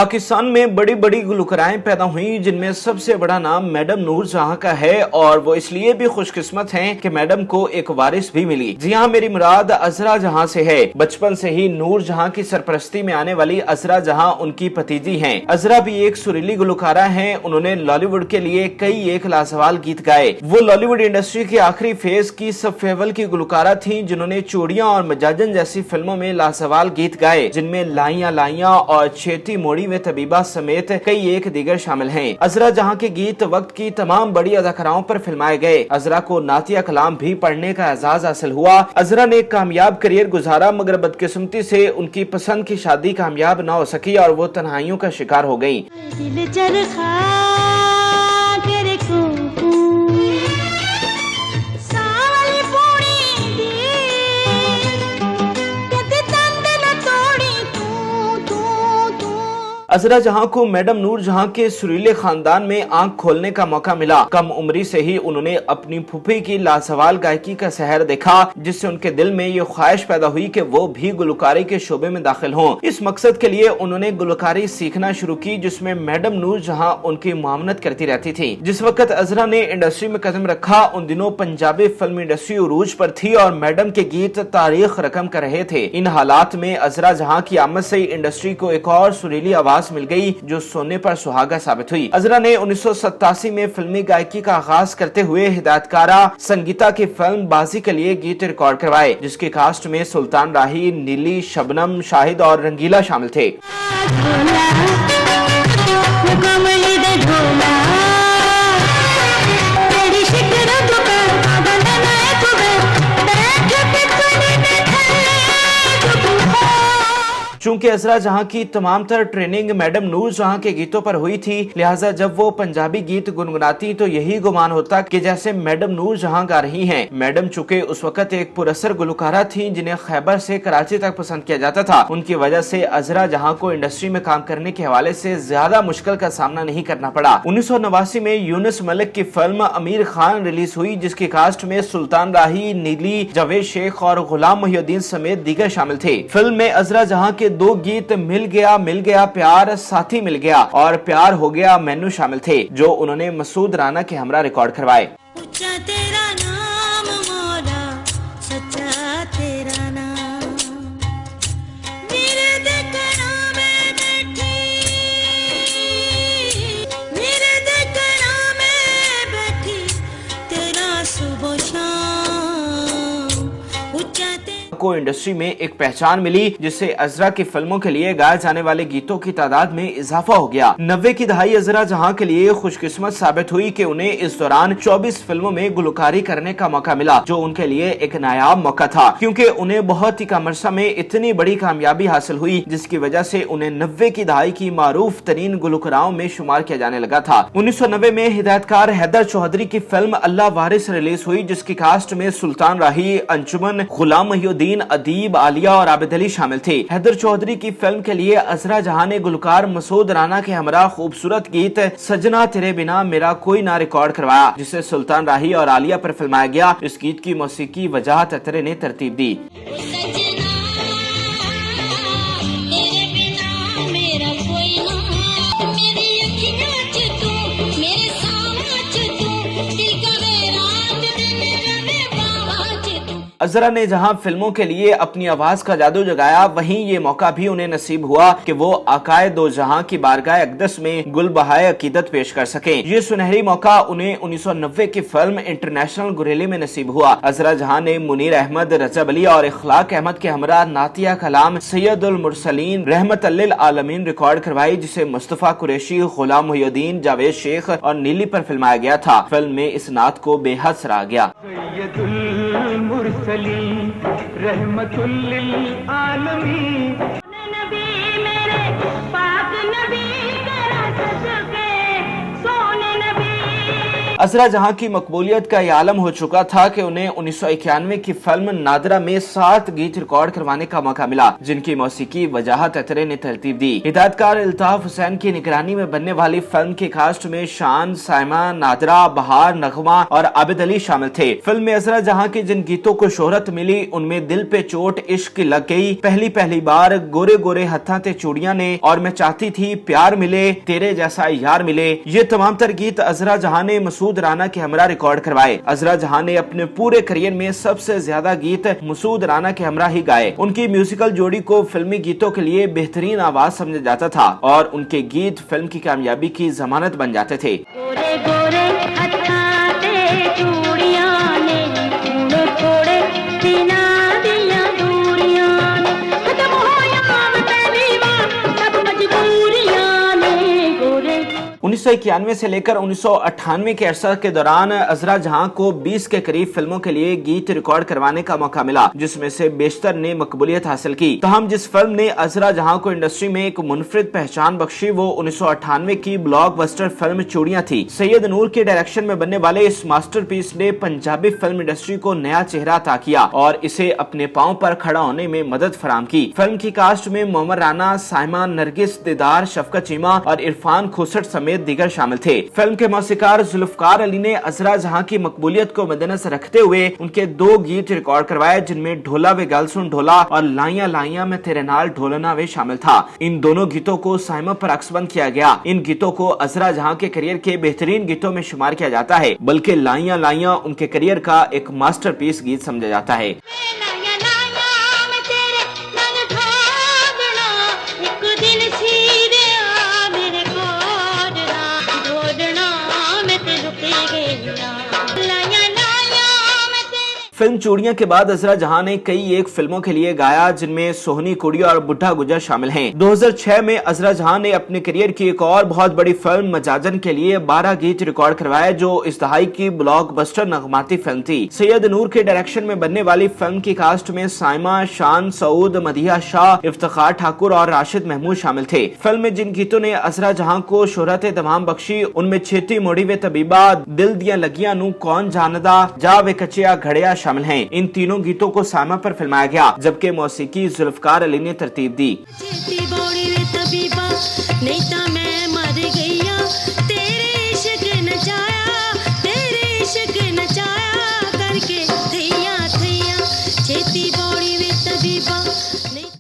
पाकिस्तान में बड़ी बड़ी गुलकाराएं पैदा हुई, जिनमें सबसे बड़ा नाम मैडम नूर जहां का है और वो इसलिए भी खुशकिस्मत हैं कि मैडम को एक वारिस भी मिली। जी हाँ, मेरी मुराद अजरा जहां से है। बचपन से ही नूर जहां की सरपरस्ती में आने वाली अजरा जहां उनकी भतीजी हैं। अजरा भी एक सुरीली गुलकारा हैं। उन्होंने लॉलीवुड के लिए कई एक लाजवाब गीत गाए। वो लॉलीवुड इंडस्ट्री के आखिरी फेज की सब फेवल की गुलकारा थी, जिन्होंने चूड़ियां और मजाजन जैसी फिल्मों में लाजवाब गीत गाए, जिनमें लाइया लाइया और छेती मोड़ी में तबीबा समेत कई एक दीगर शामिल हैं। अजरा जहां के गीत वक्त की तमाम बड़ी अदाकाराओं पर फिल्माए गए। अजरा को नातिया कलाम भी पढ़ने का एजाज हासिल हुआ। अजरा ने एक कामयाब करियर गुजारा, मगर बदकिस्मती से उनकी पसंद की शादी कामयाब न हो सकी और वो तन्हाइयों का शिकार हो गयी। अजरा जहां को मैडम नूर जहां के सुरीले खानदान में आंख खोलने का मौका मिला। कम उम्री से ही उन्होंने अपनी फूफी की लाजवाब गायकी का सहर देखा, जिससे उनके दिल में ये ख्वाहिश पैदा हुई कि वो भी गुलकारी के शोबे में दाखिल हों। इस मकसद के लिए उन्होंने गुलकारी सीखना शुरू की, जिसमें मैडम नूर जहां उनकी मुआवनत करती रहती थी। जिस वक्त अजरा ने इंडस्ट्री में कदम रखा, उन दिनों पंजाबी फिल्म इंडस्ट्री उरूज पर थी और मैडम के गीत तारीख रकम कर रहे थे। इन हालात में अजरा जहां की आमद से इंडस्ट्री को एक और सुरीली आवाज मिल गई, जो सोने पर सुहागा साबित हुई। अजरा ने 1987 में फिल्मी गायकी का आगाज करते हुए हिदायतकारा संगीता की फिल्म बाजी के लिए गीत रिकॉर्ड करवाए, जिसके कास्ट में सुल्तान राही, नीली, शबनम, शाहिद और रंगीला शामिल थे। चूंकि अजरा जहां की तमाम तर ट्रेनिंग मैडम नूर जहां के गीतों पर हुई थी, लिहाजा जब वो पंजाबी गीत गुनगुनाती तो यही गुमान होता कि जैसे मैडम नूर जहां गा रही हैं। मैडम चूंकि उस वक्त एक पुरअसर गुलकारा थी, जिन्हें खैबर से कराची तक पसंद किया जाता था, उनकी वजह से अजरा जहां को इंडस्ट्री में काम करने के हवाले से ज्यादा मुश्किल का सामना नहीं करना पड़ा। 1989 में यूनुस मलिक की फिल्म अमीर खान रिलीज हुई, जिसकी कास्ट में सुल्तान राही, नीली, जावेद शेख और गुलाम मोहिउद्दीन समेत दीगर शामिल थे। फिल्म में अजरा जहां के दो गीत मिल गया प्यार, साथी मिल गया और प्यार हो गया मैनू शामिल थे, जो उन्होंने मसूद राना के हमरा रिकॉर्ड करवाए। को इंडस्ट्री में एक पहचान मिली, जिससे अजरा की फिल्मों के लिए गाए जाने वाले गीतों की तादाद में इजाफा हो गया। 90 की दहाई अजरा जहां के लिए खुशकिस्मत साबित हुई कि उन्हें इस दौरान 24 फिल्मों में गुलकारी करने का मौका मिला, जो उनके लिए एक नायाब मौका था, क्योंकि उन्हें बहुत ही कम अरसा में इतनी बड़ी कामयाबी हासिल हुई, जिसकी वजह से उन्हें 90 की दहाई की मारूफ तरीन गुलकाराओं में शुमार किया जाने लगा था। 1990 में हिदायतकार हैदर चौधरी की फिल्म अल्लाह वारिस रिलीज हुई, जिसकी कास्ट में सुल्तान राही, अंजुमन, गुलाम मोहिउद्दीन, अदीब, आलिया और आबिद अली शामिल थे। हैदर चौधरी की फिल्म के लिए अजरा जहां ने गुलकार मसूद राना के हमरा खूबसूरत गीत सजना तेरे बिना मेरा कोई ना रिकॉर्ड करवाया, जिसे सुल्तान राही और आलिया पर फिल्माया गया। इस गीत की मौसीकी वजाहत अतरे ने तरतीब दी। अजरा ने जहां फिल्मों के लिए अपनी आवाज का जादू जगाया, वहीं ये मौका भी उन्हें नसीब हुआ कि वो आकाए दो जहां की बारगाह अक़दस में गुल बहाए अकीदत पेश कर सकें। ये सुनहरी मौका उन्हें 1990 की फिल्म इंटरनेशनल गुरेली में नसीब हुआ। अजरा जहां ने मुनीर अहमद, रजब अली और इखलाक अहमद के हमरा नातिया कलाम सैयदुल मुरसलीन रहमत लिल आलमीन रिकॉर्ड करवाई, जिसे मुस्तफा कुरैशी, गुलाम मोहिउद्दीन, जावेद शेख और नीली पर फिल्माया गया था। फिल्म में इस नात को बेहद सराहा गया। रहमतुल लिल आलमीन, नबी मेरे पाक नबी करा सके सोने नबी। अजरा जहां की मकबूलियत का यह आलम हो चुका था कि उन्हें 1991 की फिल्म नादरा में 7 गीत रिकॉर्ड करवाने का मौका मिला, जिनकी मौसीकी वजाहत अतरे ने तरतीब दी। हिदायतकार इल्ताफ हुसैन की निगरानी में बनने वाली फिल्म की कास्ट में शान, साइमा, नादरा, बहार, नगमा और आबिद अली शामिल थे। फिल्म में अजरा जहां के जिन गीतों को शोहरत मिली उनमें दिल पे चोट, इश्क लग गई, पहली बार, गोरे गोरे हत्था ते चूड़ियां ने और मैं चाहती थी प्यार मिले, तेरे जैसा यार मिले, ये तमाम तर गीत अजरा जहां ने मसूद राना के हमरा रिकॉर्ड करवाए। अजरा जहां ने अपने पूरे करियर में सबसे ज्यादा गीत मसूद राना के हमरा ही गाए। उनकी म्यूजिकल जोड़ी को फिल्मी गीतों के लिए बेहतरीन आवाज समझा जाता था और उनके गीत फिल्म की कामयाबी की जमानत बन जाते थे। गोरे गोरे हत्था ते चूड़ियां ने, थोड़े बिना दिया दूरियां ने, खत्म होया तेरी बात सब मजबूरियां ने। गोरे 1991 से लेकर 1998 के अरसा के दौरान अजरा जहां को 20 के करीब फिल्मों के लिए गीत रिकॉर्ड करवाने का मौका मिला, जिसमें से बेशतर ने मकबूलियत हासिल की। तहम जिस फिल्म ने अजरा जहां को इंडस्ट्री में एक मुनफरिद पहचान बख्शी वो 1998 की ब्लॉकबस्टर फिल्म चूड़ियां थी। सैयद नूर के डायरेक्शन में बनने वाले इस मास्टरपीस ने पंजाबी फिल्म इंडस्ट्री को नया चेहरा अता किया और इसे अपने पांव पर खड़ा होने में मदद फराम की। फिल्म की कास्ट में मोहम्मद राना, साइमा, नरगिस, दीदार, शफकत चीमा और इरफान खोसट समेत दीगर शामिल थे। फिल्म के मौसीकार जुल्फकार अली ने अजरा जहां की मकबूलियत को मद्देनजर रखते हुए उनके 2 गीत रिकॉर्ड करवाए, जिनमें ढोला वे गल सुन ढोला और लाइया लाइया में तेरे नाल ढोलना वे शामिल था। इन दोनों गीतों को साइमा पर अक्सबंद किया गया। इन गीतों को अजरा जहां के करियर के बेहतरीन गीतों में शुमार किया जाता है, बल्कि लाइया लाइया उनके करियर का एक मास्टरपीस गीत समझा जाता है। फिल्म चूड़ियां के बाद अजरा जहां ने कई एक फिल्मों के लिए गाया, जिनमें सोहनी कुड़ी और बुढ़ा गुजर शामिल हैं। 2006 में अजरा जहां ने अपने करियर की एक और बहुत बड़ी फिल्म मजाजन के लिए 12 गीत रिकॉर्ड करवाए, जो इस दहाई की ब्लॉकबस्टर नगमाती फिल्म थी। सैयद नूर के डायरेक्शन में बनने वाली फिल्म की कास्ट में साइमा, शान, सऊद, मदिया शाह, इफ्तिखार ठाकुर और राशिद महमूद शामिल थे। फिल्म में जिन गीतों ने अजरा जहां को शोहरत तमाम बख्शी उनमें छेती मोड़ी वे तबीबा, दिल दिया लगियां नू कौन जानदा, जा वे कचिया घड़िया शामिल हैं। इन तीनों गीतों को साइमा पर फिल्माया गया, जबकि मौसीकी जुल्फकार अली ने तरतीब दी।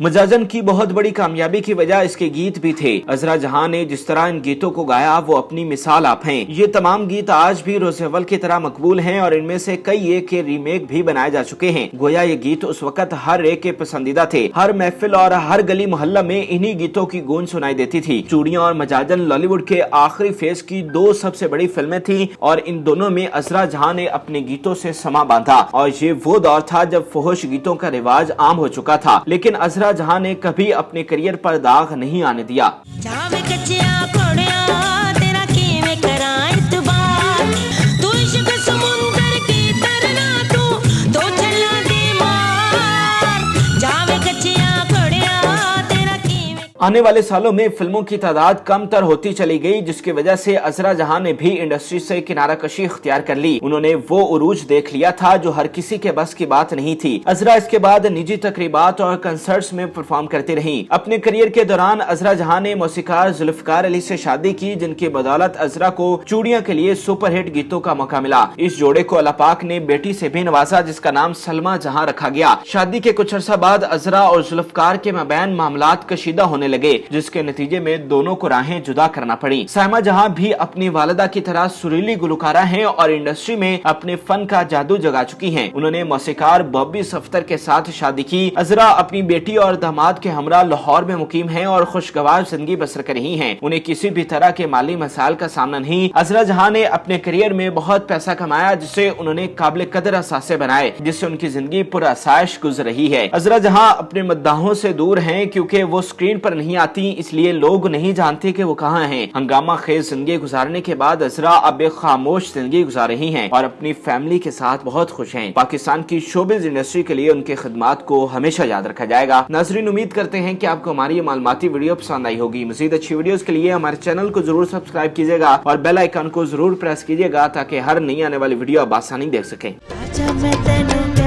मजाजन की बहुत बड़ी कामयाबी की वजह इसके गीत भी थे। अजरा जहां ने जिस तरह इन गीतों को गाया वो अपनी मिसाल आप हैं। ये तमाम गीत आज भी रोज़ अव्वल की तरह मकबूल हैं और इनमें से कई एक के रीमेक भी बनाए जा चुके हैं। गोया ये गीत उस वक्त हर एक के पसंदीदा थे। हर महफिल और हर गली मोहल्ला में इन्हीं गीतों की गूंज सुनाई देती थी। चूड़ियां और मजाजन लॉलीवुड के आखिरी फेज की 2 सबसे बड़ी फिल्में थी और इन दोनों में अजरा जहां ने अपने गीतों से समा बांधा और ये वो दौर था जब फुहुश गीतों का रिवाज आम हो चुका था। लेकिन अजरा जहां ने कभी अपने करियर पर दाग नहीं आने दिया। आने वाले सालों में फिल्मों की तादाद कम तर होती चली गई, जिसकी वजह से अजरा जहां ने भी इंडस्ट्री से किनारा कशी इख्तियार कर ली। उन्होंने वो उरूज देख लिया था जो हर किसी के बस की बात नहीं थी। अजरा इसके बाद निजी तकरीबात और कंसर्ट्स में परफॉर्म करती रही। अपने करियर के दौरान अजरा जहां ने मौसीकार जुल्फकार अली से शादी की, जिनकी बदौलत अजरा को चूड़ियां के लिए सुपरहिट गीतों का मौका मिला। इस जोड़े को अल्लाह पाक ने बेटी से भी नवाजा, जिसका नाम सलमा जहां रखा गया। शादी के कुछ अर्सा बाद अजरा और जुल्फकार के मबैन मामलात कशीदा होने लगे, जिसके नतीजे में दोनों को राहें जुदा करना पड़ी। साइमा जहां भी अपनी वालिदा की तरह सुरीली गुलकारा हैं और इंडस्ट्री में अपने फन का जादू जगा चुकी हैं। उन्होंने मौसीकार बॉबी सफ्तर के साथ शादी की। अजरा अपनी बेटी और दामाद के हमरा लाहौर में मुकीम हैं और खुशगवार जिंदगी बसर कर रही हैं। उन्हें किसी भी तरह के माली मसाइल का सामना नहीं। अजरा जहां ने अपने करियर में बहुत पैसा कमाया, जिसे उन्होंने काबिल कदर असासे बनाए, जिससे उनकी जिंदगी पुरअसाइश गुजर रही है। अजरा जहां अपने मद्दाहों से दूर हैं, क्योंकि वो स्क्रीन पर नहीं आती, इसलिए लोग नहीं जानते कि वो कहाँ हैं। हंगामा खेज जिंदगी गुजारने के बाद अजरा अब एक खामोश जिंदगी गुजार रही हैं और अपनी फैमिली के साथ बहुत खुश हैं। पाकिस्तान की शोबिज़ इंडस्ट्री के लिए उनके खिदमात को हमेशा याद रखा जाएगा। नाज़रीन, उम्मीद करते हैं कि आपको हमारी ये मालूमाती वीडियो पसंद आई होगी। मज़ीद अच्छी वीडियोस के लिए हमारे चैनल को जरूर सब्सक्राइब कीजिएगा और बेल आइकन को जरूर प्रेस कीजिएगा ताकि हर नई आने वाली वीडियो आप आसानी देख सकें।